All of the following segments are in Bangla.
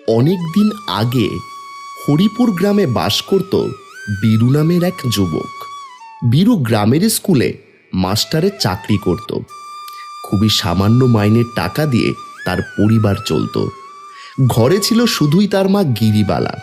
অনেক দিন আগে হরিপুর গ্রামে বাস করত বীরু নামের এক যুবক। বীরু গ্রামের স্কুলে মাস্টারের চাকরি করত। খুবই সামান্য মাইনের টাকা দিয়ে তার পরিবার চলত। ঘরে ছিল শুধুই তার মা গিরিবালা।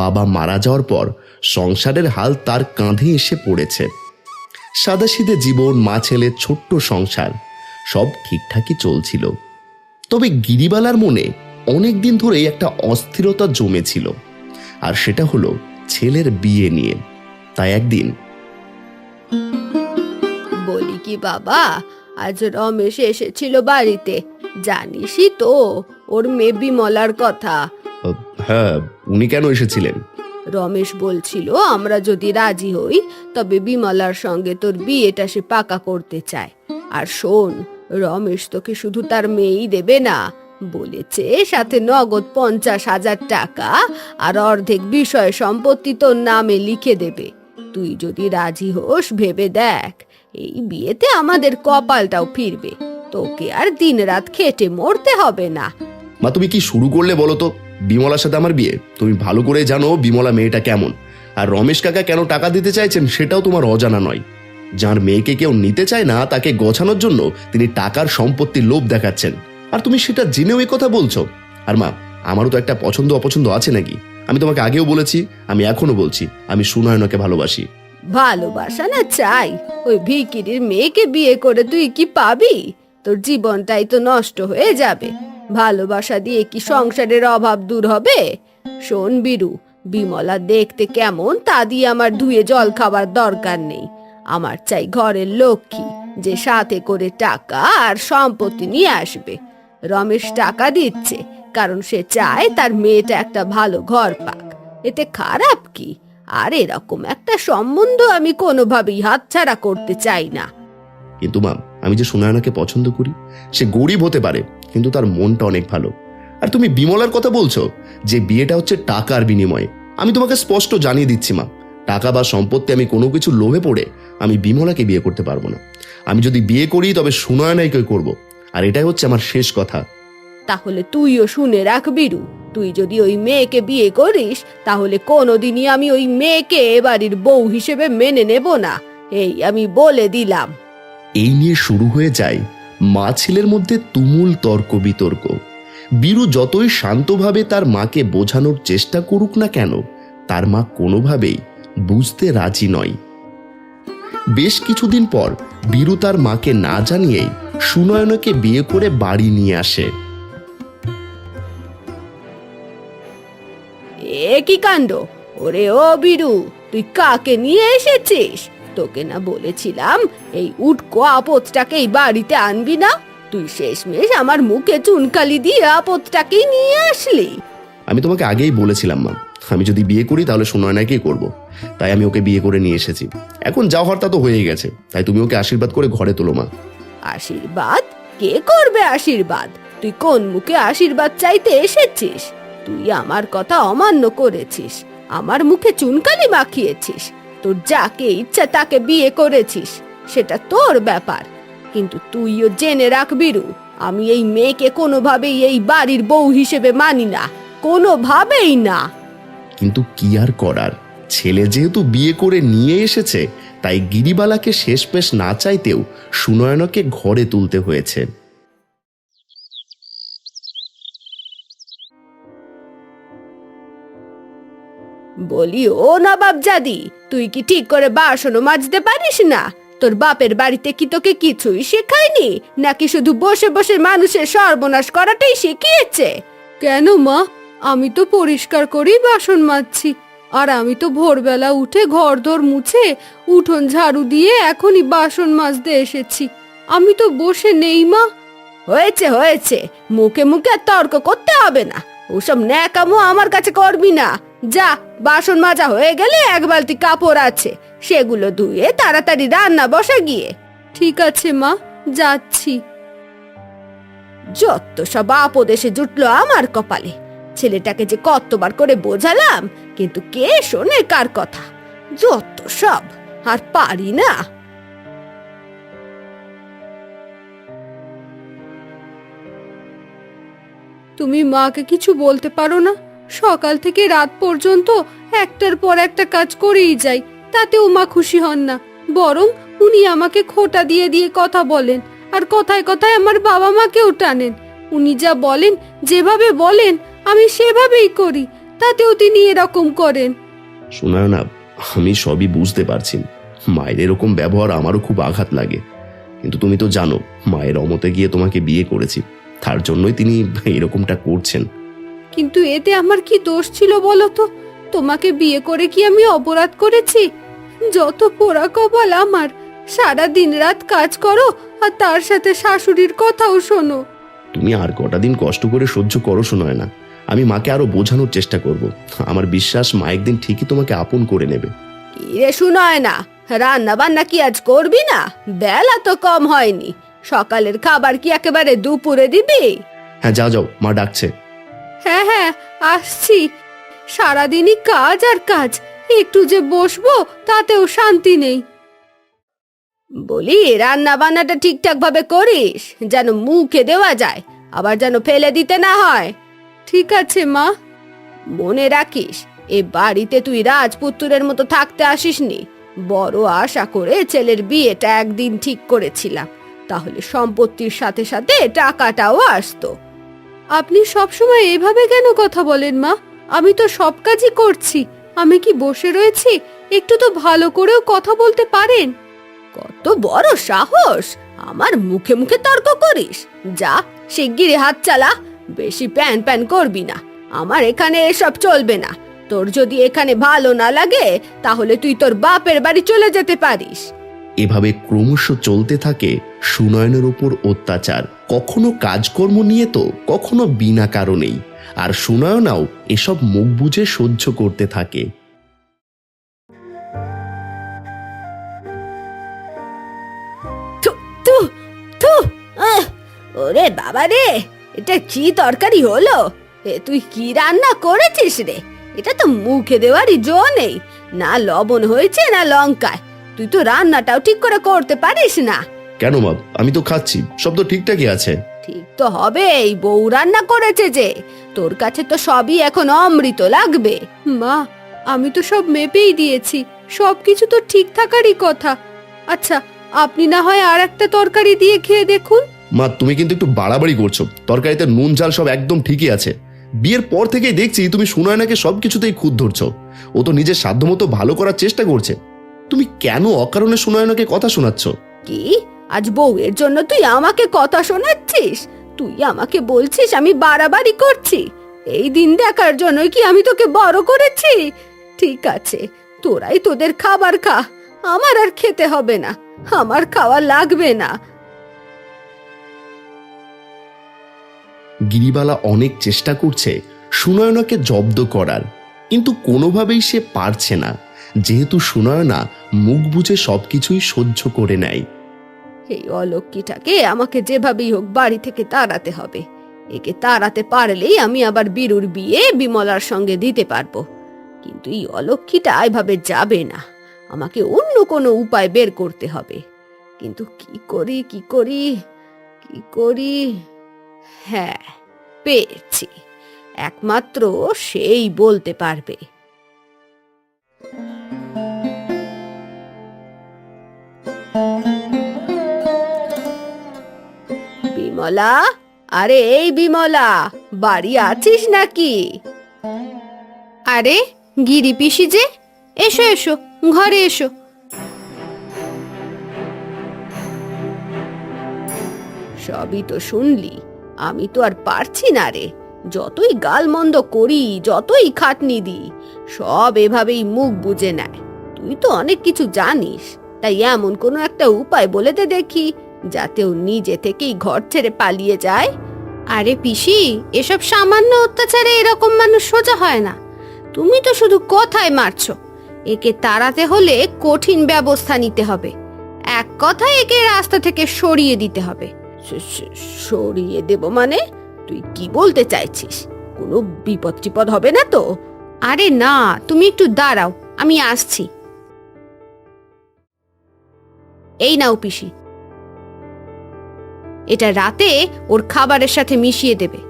বাবা মারা যাওয়ার পর সংসারের হাল তার কাঁধে এসে পড়েছে। সাদাসিধে জীবন, মা ছেলের ছোট্ট সংসার, সব ঠিকঠাকই চলছিল। তবে গিরিবালার মনে অনেক দিন ধরেই একটা অস্থিরতা জমেছিল, আর সেটা হলো ছেলের বিয়ে নিয়ে। তাই একদিন, বলি কি বাবা, আজ রমেশ এসেছিল বাড়িতে, জানিসই তো ওর মেয়ে বিমলার কথা। হ্যাঁ, উনি কেন এসেছিলেন? রমেশ বলছিল আমরা যদি রাজি হই তবে বিমলার সঙ্গে তোর বিয়েটা সে পাকা করতে চায়। আর শোন, রমেশ তোকে শুধু তার মেয়েই দেবে না, বলেছে সাথে নগদ 50,000 টাকা আর অর্ধেক বিষয় সম্পত্তি তোর নামে লিখে দেবে। তুই যদি রাজি হোস ভেবে দেখ, এই বিয়েতে আমাদের কপালটাও ফিরবে, তোকে আর দিন রাত খেটে মরতে হবে না। মা, তুমি কি শুরু করলে বলো তো? বিমলার সাথে আমার বিয়ে? তুমি ভালো করে জানো বিমলা মেয়েটা কেমন, আর রমেশ কাকা কেন টাকা দিতে চাইছেন সেটাও তোমার অজানা নয়। যার মেয়েকে কেউ নিতে চায় না তাকে গছানোর জন্য তিনি টাকার সম্পত্তির লোভ দেখাচ্ছেন, আর তুমি সেটা জেনেও এই কথা বলছো। আর মা, আমারও তো একটা পছন্দ অপছন্দ আছে নাকি? আমি তোমাকে আগেও বলেছি, আমি এখনো বলছি, আমি সুনয়নাকে ভালোবাসি। ভালোবাসা না চাই, ওই ভিকিরির মেয়েকে বিয়ে করে তুই কি পাবি? তোর জীবনটাই তো নষ্ট হয়ে যাবে। ভালোবাসা দিয়ে কি সংসারের অভাব দূর হবে? শোন বীরু, বিমলা দেখতে কেমন তা দিয়ে আমার ধুয়ে জল খাবার দরকার নেই। আমার চাই ঘরের লক্ষ্মী, যে সাথে করে টাকা আর সম্পত্তি নিয়ে আসবে। রমেশ টাকা দিচ্ছে কারণ সে চায় তার মেয়েটা একটা ভালো ঘর পাক, এতে খারাপ কি? আর এরকম একটা সম্বন্ধ আমি কোনোভাবেই হাতছাড়া করতে চাই না। কিন্তু মা, আমি যে সুনয়নাকে পছন্দ করি, সে গরিব হতে পারে কিন্তু তার মনটা অনেক ভালো। আর তুমি বিমলার কথা বলছো যে বিয়েটা হচ্ছে টাকার বিনিময়ে। আমি তোমাকে স্পষ্ট জানিয়ে দিচ্ছি মা, টাকা বা সম্পত্তি আমি কোনো কিছু লোভে পড়ে আমি বিমলাকে বিয়ে করতে পারবো না। আমি যদি বিয়ে করি তবে সুনয়নাকে করব, আর এটাই হচ্ছে আমার শেষ কথা। তাহলে তুইও শুনে রাখ বীরু, তুই যদি ওই মেয়েকে বিয়ে করিস তাহলে কোনোদিনই আমি ওই মেয়েকে বাড়ির বউ হিসেবে মেনে নেব না, এই আমি বলে দিলাম। এই নিয়ে শুরু হয়ে যায় মা ছেলের মধ্যে তুমুল তর্ক বিতর্ক। বীরু যতই শান্তভাবে তার মাকে বোঝানোর চেষ্টা করুক না কেন, তার মা কোনোভাবেই বুঝতে রাজি নয়। বেশ কিছুদিন পর বীরু তার মাকে না জানিয়েই সুনয়নাকে বিয়ে করে বাড়ি নিয়ে আসে। এ কি কাণ্ড! ওরে ও বীরু, তুই কাকে নিয়ে এসেছিস? তোকে না বলেছিলাম এই উটকো আপদটাকেই বাড়িতে আনবি না? তুই শেষমেশ আমার মুখে চুনকালি দিয়ে আপদটাকেই নিয়ে আসলি। আমি তোমাকে আগেই বলেছিলাম মা, আমি যদি বিয়ে করি তাহলে সুনয়নাকেই করব। তাই আমি ওকে বিয়ে করে নিয়ে এসেছি। এখন যা হওয়ার তা তো হয়েই গেছে, তাই তুমি ওকে আশীর্বাদ করে ঘরে তোলো মা। আশীর্বাদ? কে করবে আশীর্বাদ? তুই কোন মুখে আশীর্বাদ চাইতে এসেছিস? তুই আমার কথা অমান্য করেছিস, আমার মুখে চুনকালি মাখিয়েছিস, তোর যাকে ইচ্ছা তাকে বিয়ে করেছিস, সেটা তোর ব্যাপার। কিন্তু তুইও জেনে রাখ বীরু, আমি এই মেয়েকে কোনোভাবেই এই বাড়ির বউ হিসেবে মানি না, কোনোভাবেই না। কিন্তু কি আর করার, ছেলে যেহেতু বিয়ে করে নিয়ে এসেছে, তাই গিরিবালাকে শেষমেশ না চাইতেও সুনয়নাকে ঘরে তুলতে হয়েছে। বলি ও নবাবজাদি, তুই কি ঠিক করে বাসনও মাজতে পারিস না? তোর বাপের বাড়িতে কি তোকে কিছুই শেখায়নি, নাকি শুধু বসে বসে মানুষের সর্বনাশ করাটাই শিখিয়েছে? কেন মা, আমি তো পরিষ্কার করেই বাসন মাজছি, আর আমি তো ভোরবেলা উঠে ঘরদোর মুছে উঠোন ঝাড়ু দিয়ে এখনই বাসন মাজতে এসেছি। আমি তো বসে নেই মা। হয়েছে হয়েছে, মুখে মুখে আর তর্ক করতে হবে না। ওসব ন্যাকামো আমার কাছে করবি না। যা, বাসন মাজা হয়ে গেলে এক বালতি কাপড় আছে, সেগুলো ধুয়ে তাড়াতাড়ি রান্না বসা গিয়ে। ঠিক আছে মা, যাচ্ছি। যত সব আপদ এসে জুটলো আমার কপালে। ছেলেটাকে যে কতবার করে বোঝালাম, কিন্তু কে শোনে কার কথা? যত সব, আর পারি না। তুমি মাকে কিছু বলতে পারো না? সকাল থেকে রাত পর্যন্ত একটার পর একটা কাজ করেই যাই, তাতেও মা খুশি হন না। বরং উনি আমাকে খোঁটা দিয়ে দিয়ে কথা বলেন, আর কথায় কথায় আমার বাবা মাকেও টানেন। উনি যা বলেন, যেভাবে বলেন আমি সেভাবেই করি, তাতেও তিনি এরকম করেন। সুনয়না, আমি সবই বুঝতে পারছি। মায়ের এরকম ব্যবহার আমারও খুব আঘাত লাগে, কিন্তু তুমি তো জানো মায়ের অমতে গিয়ে তোমাকে বিয়ে করেছি, তার জন্যই তিনি এরকমটা করছেন। কিন্তু এতে আমার কি দোষ ছিল বলো তো? তোমাকে বিয়ে করে কি আমি অপরাধ করেছি? যত পোড়া কপাল আমার, সারা দিন রাত কাজ করো আর তার সাথে শাশুড়ির কথাও শোনো। তুমি আর কটা দিন কষ্ট করে সহ্য করো সুনয়না, আমি মাকে আরো বোঝানোর চেষ্টা করব। আমার বিশ্বাস মা একদিন ঠিকই তোমাকে আপন করে নেবে। কি রে শুনয় না, রান্না বান্না কি আজ করবি না? বেলা তো কম হয়নি, সকালের খাবার কি একেবারে দুপুরে দিবি? হ্যাঁ, যাও যাও, মা ডাকছে। হ্যাঁ হ্যাঁ, আসছি। সারাদিনই কাজ আর কাজ, একটু যে বসবো তাতেও শান্তি নেই। বলি, রান্না বান্নাটা ঠিকঠাক ভাবে করিস, যেন মুখে দেওয়া যায়, আবার যেন ফেলে দিতে না হয়। ঠিক আছে মা। মনে রাখিস, এ বাড়িতে তুই রাজপুত্রের মতো থাকতে আসিসনি। বড় আশা করে ছেলের বিয়েটা একদিন ঠিক করেছিলাম, তাহলে সম্পত্তির সাথে সাথে টাকাটাও আসতো। আপনি সবসময় এভাবে কেন কথা বলেন মা? আমি তো সব কাজই করছি, আমি কি বসে রয়েছি? একটু তো ভালো করেও কথা বলতে পারেন। কত বড় সাহস, আমার মুখে মুখে তর্ক করিস? যা, শিগগিরই হাত চালা, বেশি প্যান প্যান করবি না। আমার এখানে এসব চলবে না। তোর যদি এখানে ভালো না লাগে, তাহলে তুই তোর বাপের বাড়ি চলে যেতে পারিস। এভাবে ক্রমশ চলতে থাকে সুনয়নের উপর অত্যাচার, কখনো কাজকর্ম নিয়ে তো কখনো বিনা কারণেই। আর সুনয়নাও এসব মুখ বুজে সহ্য করতে থাকে। থু থু থু, ওরে বাবা রে, এটা কি তরকারি হলো? তুই কি রান্না করেছিস রে? এটা তো মুখে দেওয়ারই জো নেই, না লবণ হয়েছে না লঙ্কায়। তুই তো রান্নাটাও ঠিক করে করতে পারিস না। কেন মা, আমি তো খাচ্ছি, সব তো ঠিকঠাকই আছে। ঠিক তো হবে, এই বউ রান্না করেছে যে, তোর কাছে তো সবই এখন অমৃত লাগবে। মা, আমি তো সব মেপেই দিয়েছি, সবকিছু তো ঠিক থাকারই কথা। আচ্ছা, আপনি না হয় আর একটা তরকারি দিয়ে খেয়ে দেখুন। মা, তুমি কিন্তু একটু বাড়াবাড়ি করছো। তরকারিতে নুন ঝাল সব একদম ঠিকই আছে। বিয়ের পর থেকেই দেখছি তুমি সুনয়নাকে সবকিছুতেই খুঁত ধরছো। ও তো নিজের সাধ্যমতো ভালো করার চেষ্টা করছে, তুমি কেন অকারণে সুনয়নাকে কথা শোনাচ্ছ? কি, আজ বউয়ের জন্য তুই আমাকে কথা শোনাচ্ছিস? তুই আমাকে বলছিস আমি বাড়াবাড়ি করছি? এই দিন দেখার জন্যই কি আমি তোকে বড় করেছি? ঠিক আছে, তোরাই তোদের খাবার খা, আমার আর খেতে হবে না, আমার খাওয়া লাগবে না। গিরিবালা অনেক চেষ্টা করছে সুনয়নাকে জব্দ করার, কিন্তু কোনোভাবেই সে পারছে না, যেহেতু সুনয়না মুখ বুজে সবকিছুই সহ্য করে নেয়। এই অলক্ষীটাকে আমাকে যেভাবেই হোক বাড়ি থেকে তাড়াতে হবে। একে তাড়াতে পারলেই আমি আবার বীরুর বিয়ে বিমলার সঙ্গে দিতে পারবো। কিন্তু এই অলক্ষীটা এভাবে যাবে না, আমাকে অন্য কোনো উপায় বের করতে হবে। কিন্তু কি করি কি করি কি করি? হ্যাঁ, পেয়েছি, একমাত্র সেই বলতে পারবে। বিমলা, আরে এই বিমলা, বাড়ি আছিস নাকি? আরে গিরি পিসি যে, এসো এসো, ঘরে এসো। সবই তো শুনলি, আমি তো আর পারছি না রে। যতই গালমন্দ করি, যতই খাটনি দিই, সব এভাবেই মুখ বুজে নেয়। তুই তো অনেক কিছু জানিস, তাই এমন কোনো একটা উপায় বলে দে দেখি, যাতে ও নিজে থেকেই ঘর ছেড়ে পালিয়ে যায়। আরে পিসি, এসব সামান্য অত্যাচারে এরকম মানুষ সোজা হয় না। তুমি তো শুধু কথায় মারছো। একে তাড়াতে হলে কঠিন ব্যবস্থা নিতে হবে। এক কথায় একে রাস্তা থেকে সরিয়ে দিতে হবে। সরিয়ে দেব মানে? তুই কি বলতে চাইছিস? কোনো বিপদ টিপদ হবে না তো? আরে না, তুমি একটু দাঁড়াও, আমি আসছি। এই নাও পিসি, এটা রাতে ওর খাবারের সাথে মিশিয়ে দেবে।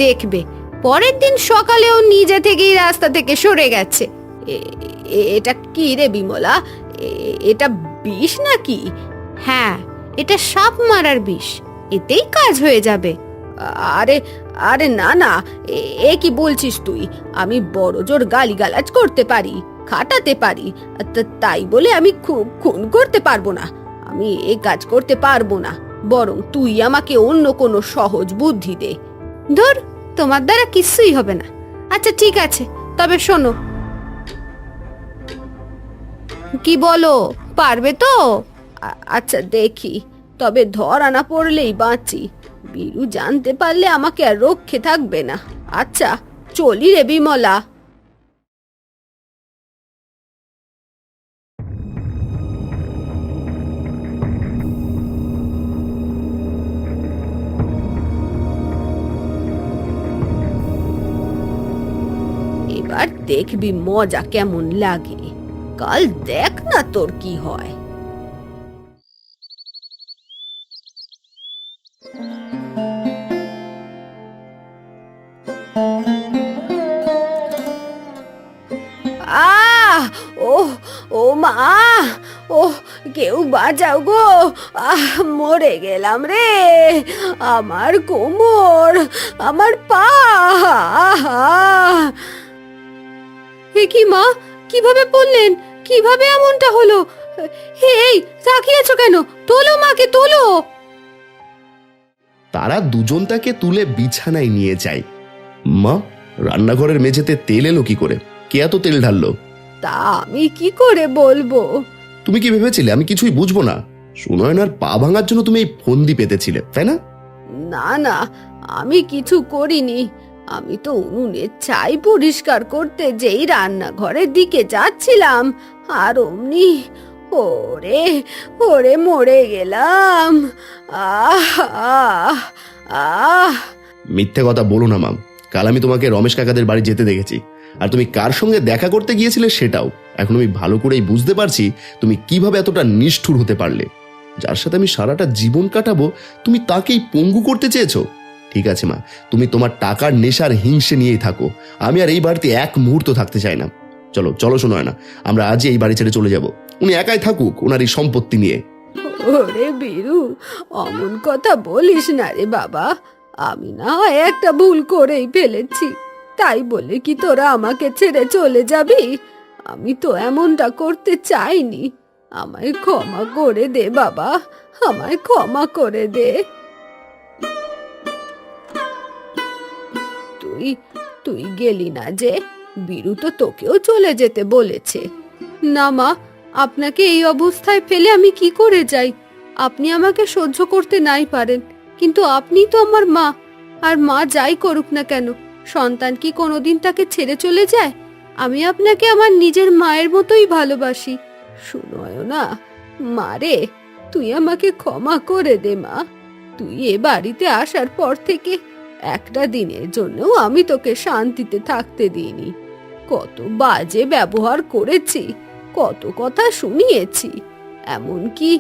দেখবে পরের দিন সকালেও নিজে থেকেই রাস্তা থেকে সরে গেছে। এটা কি রে বিমলা, এটা বিষ নাকি? হ্যাঁ, এটা সাপ মারার বিষ, এতেই কাজ হয়ে যাবে। আরে আরে না না, এ কি বলছিস তুই? আমি বড় জোর গালিগালাজ করতে পারি, খাটাতে পারি, তাই বলে আমি খুন করতে পারবো না। আমি এ কাজ করতে পারবো না, বরং তুই আমাকে অন্য কোনো সহজ বুদ্ধি দে। ধর, তোমার দ্বারা কিছুই হবে না। আচ্ছা ঠিক আছে, তবে শোনো। কি বলো, পারবে তো? আচ্ছা দেখি, তবে ধরা না পড়লেই বাঁচি। বীরু জানতে পারলে আমাকে আর রক্ষে থাকবে না। আচ্ছা চলি রে বিমলা। এবার দেখবি মজা কেমন লাগে, কাল দেখ না তোর কি হয়। আহ ও ও মা, ও কেউ বাঁচাও গো, মরে গেলাম রে। আমার কোমর, আমার পা। হে কি মা, কিভাবে পড়লেন? কিভাবে এমনটা হলো? এই তাকিয়েছো কেন? তোলো মাকে, তোলো। তারা দুজন তাকে তুলে বিছানায় নিয়ে যায়। মা, রান্নাঘরের মেঝেতে তেল এলো কি করে? কে এত তেল ঢাললো? তা আমি কি করে বলবো? তুমি কি ভেবেছিলে আমি কিছুই বুঝবো না? সুনয়নার পা ভাঙার জন্য তুমি এই ফন্দি পেতেছিলে, তাই না? না না, আমি কিছু করিনি। আমি তো উনুনের ছাই পরিষ্কার করতে যেই রান্নাঘরের দিকে যাচ্ছিলাম, আর অমনি ওরে ওরে মরে গেলাম। আহ আহ আহ। মিথ্যে কথা বলো না মাম। কাল আমি তোমাকে রমেশ কাকাদের বাড়ি যেতে দেখেছি, আর তুমি কার সঙ্গে দেখা করতে গিয়েছিলে সেটাও। এখন আমি ভালো করেই বুঝতে পারছি তুমি কিভাবে এতটা নিষ্ঠুর হতে পারলে। যার সাথে আমি সারাটা জীবন কাটাবো, তুমি তাকেই পঙ্গু করতে চেয়েছো। ঠিক আছে মা, তুমি তোমার টাকার নেশার হিংসে নিয়েই থাকো। আমি আর এই বাড়িতে এক মুহূর্ত থাকতে চাই না। চলো চলো শোনো না, আমরা আজই এই বাড়ি ছেড়ে চলে যাব। উনি একাই থাকুক ওনার এই সম্পত্তি নিয়ে। ওরে বীরু, অমন কথা বলিস না রে বাবা। আমি না হয় একটা ভুল করেই ফেলেছি, তাই বলে কি তোরা আমাকে ছেড়ে চলে যাবি? আমি তো এমনটা করতে চাইনি। আমায় ক্ষমা করে দে বাবা, আমায় ক্ষমা করে দে। তুই তুই গেলি না যে? বীরু তো তোকেও চলে যেতে বলেছে। না মা, আপনাকে এই অবস্থায় ফেলে আমি কি করে যাই? আপনি আমাকে সহ্য করতে নাই পারেন, কিন্তু আপনি তো আমার মা। আর মা যাই করুক না কেন, সন্তান কি কোনোদিন তাকে ছেড়ে চলে যায়? আমি আপনাকে আমার নিজের মায়ের মতোই ভালোবাসি। শুনোয় না মারে, তুই আমাকে ক্ষমা করে দে মা। তুই এ বাড়িতে আসার পর থেকে একটা দিনের জন্যও আমি তোকে শান্তিতে থাকতে দিইনি। কত বাজে ব্যবহার করেছি, কত কথা শুনিয়েছি, এমনকি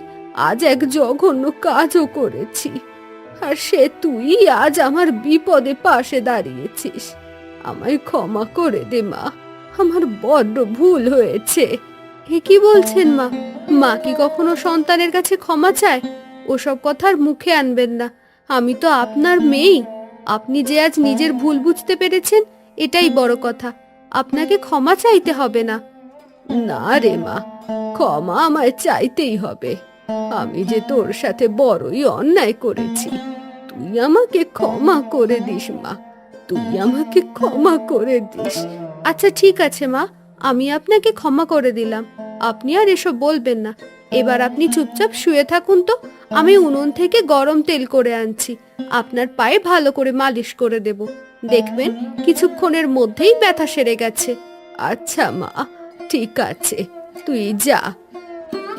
আজ এক জঘন্য কাজও করেছি। আর সে তুই আজ আমার বিপদে পাশে দাঁড়িয়েছিস। আমায় ক্ষমা করে দে মা, আমার বড্ড ভুল হয়েছে। এ কি বলছেন মা? মা কি কখনো সন্তানের কাছে ক্ষমা চায়? ওসব কথার মুখে আনবেন না। আমি তো আপনার মেয়েই। আপনি যে আজ নিজের ভুল বুঝতে পেরেছেন, এটাই বড় কথা। আপনাকে ক্ষমা চাইতে হবে না। না রে মা, ক্ষমা আমায় চাইতেই হবে। আমি যে তোর সাথে বড়ই অন্যায় করেছি। তুই আমাকে ক্ষমা করে দিস মা, তুই আমাকে ক্ষমা করে দিস। আচ্ছা ঠিক আছে মা, আমি আপনাকে ক্ষমা করে দিলাম। আপনি আর এসব বলবেন না। এবার আপনি চুপচাপ শুয়ে থাকুন তো। আমি উনুন থেকে গরম তেল করে আনছি, আপনার পায়ে ভালো করে মালিশ করে দেব। দেখবেন কিছুক্ষণের মধ্যেই ব্যথা সেরে গেছে। আচ্ছা মা, ঠিক আছে, তুই যা।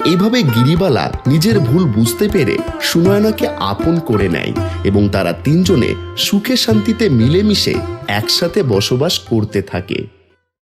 এইভাবে গিরিবালা নিজের ভুল বুঝতে পেরে সুনয়নাকে আপন করে নেয় এবং তারা তিনজনে সুখে শান্তিতে মিলেমিশে একসাথে বসবাস করতে থাকে।